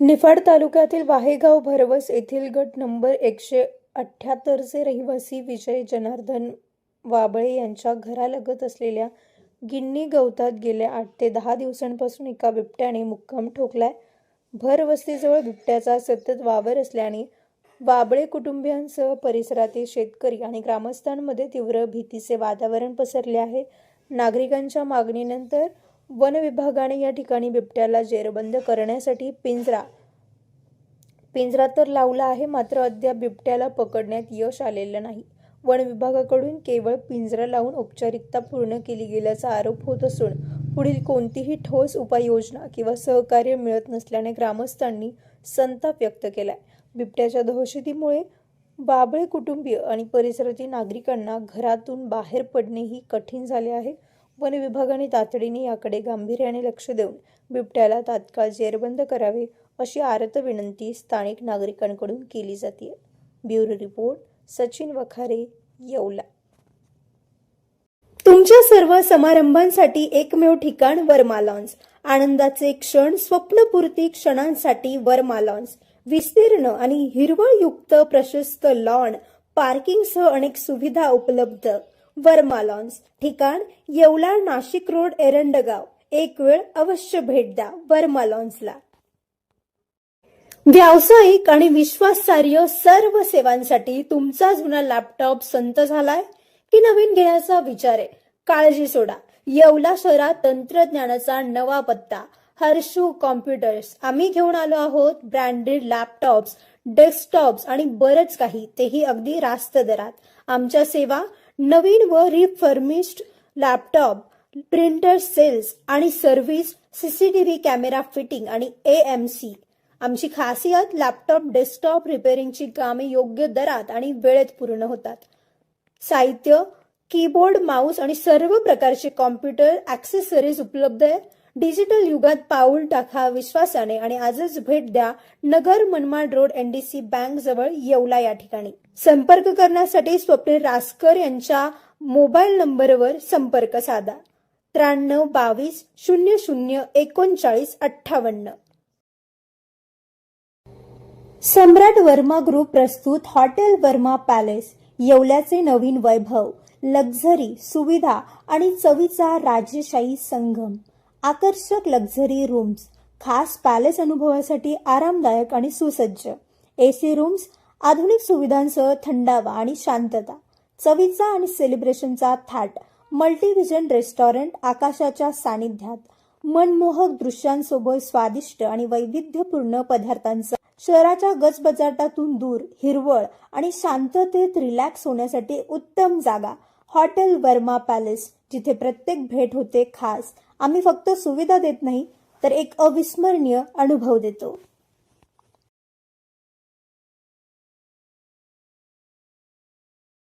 निफाड तालुक्यातील वाहेगाव भरवस येथील गट नंबर 178चे रहिवासी विजय जनार्दन वाबळे यांच्या घरालगत असलेल्या गिन्नी गवतात गेल्या 8 ते 10 दिवसांपासून एका बिबट्याने मुक्काम ठोकलाय. भरवस्तीजवळ बिबट्याचा सतत वावर असल्याने वाबळे कुटुंबियांसह परिसरातील शेतकरी आणि ग्रामस्थांमध्ये तीव्र भीतीचे वातावरण पसरले आहे. नागरिकांच्या मागणीनंतर वन विभागाने या ठिकाणी बिबट्याला जेरबंद करण्यासाठी पिंजरा तर लावला आहे, मात्र अद्याप बिबट्याला पकडण्यात यश आलेलं नाही. वन विभागाकडून केवळ पिंजरा लावून औपचारिकता पूर्ण केली गेल्याचा आरोप होत असून पुढील कोणतीही ठोस उपाययोजना किंवा सहकार्य मिळत नसल्याने ग्रामस्थांनी संताप व्यक्त केलाय. बिबट्याच्या दहशतीमुळे वाबळे कुटुंबीय आणि परिसरातील नागरिकांना घरातून बाहेर पडणेही कठीण झाले आहे. वन विभागाने तातडीने याकडे गांभीर्याने लक्ष देऊन बिबट्याला तात्काळ जेरबंद करावे अशी आर्त विनंती स्थानिक नागरिकांकडून केली जाते. Bureau report, Sachin Wakhare, Yeola. तुमच्या सर्व समारंभांसाठी एकमेव ठिकाण वर्मा लॉन्स. आनंदाचे क्षण, स्वप्नपूर्ती क्षणांसाठी वर्मा लॉन्स. विस्तीर्ण आणि हिरवळयुक्त प्रशस्त लॉन, पार्किंगसह अनेक सुविधा उपलब्ध. वर्मा लॉन्स. ठिकाण येवला, नाशिक रोड, एरंडगाव. एक वेळ अवश्य भेट द्या वर्मा लॉन्सला. व्यावसायिक आणि विश्वासार्ह सर्व सेवांसाठी तुमचा जुना लॅपटॉप संत झालाय की नवीन घेण्याचा विचार आहे? काळजी सोडा. येवला शहरात तंत्रज्ञानाचा नवा पत्ता, हर्षू कॉम्प्युटर्स. आम्ही घेऊन आलो आहोत ब्रँडेड लॅपटॉप्स, डेस्कटॉप्स आणि बरंच काही, तेही अगदी रास्त दरात. आमच्या सेवा नवीन व रिफर्निश्ड लॅपटॉप, प्रिंटर सेल्स आणि सर्व्हिस, सीसीटीव्ही कॅमेरा फिटिंग आणि AMC. आमची खासियत लॅपटॉप डेस्कटॉप रिपेअरिंगची कामे योग्य दरात आणि वेळेत पूर्ण होतात. साहित्य, कीबोर्ड, माऊस आणि सर्व प्रकारचे कॉम्प्युटर ॲक्सेसरीज उपलब्ध आहे. डिजिटल युगात पाऊल टाका विश्वासाने आणि आजच भेट द्या Nagar Manmad road, NDC bank जवळ, येवला या ठिकाणी. संपर्क करण्यासाठी स्वप्नील रासकर यांच्या मोबाईल नंबरवर संपर्क साधा. 93 22 00 39 58. सम्राट वर्मा ग्रुप प्रस्तुत हॉटेल वर्मा पॅलेस. येवल्याचे नवीन वैभव, लक्झरी, सुविधा आणि चवीचा राजेशाही संगम. आकर्षक लक्झरी रूम्स, खास पॅलेस अनुभवासाठी आरामदायक आणि सुसज्ज. AC रूम्स, आधुनिक सुविधांसह थंडावा आणि शांतता. चवीचा आणि सेलिब्रेशनचा थाट. मल्टीव्हिजन रेस्टॉरंट, आकाशाच्या सानिध्यात. मनमोहक दृश्यांसोबत स्वादिष्ट आणि वैविध्यपूर्ण पदार्थांचा. शहराच्या गजबजाटातून दूर, हिरवळ आणि शांततेत रिलॅक्स होण्यासाठी उत्तम जागा. हॉटेल वर्मा पॅलेस, जिथे प्रत्येक भेट होते खास. आम्ही फक्त सुविधा देत नाही तर एक अविस्मरणीय अनुभव देतो.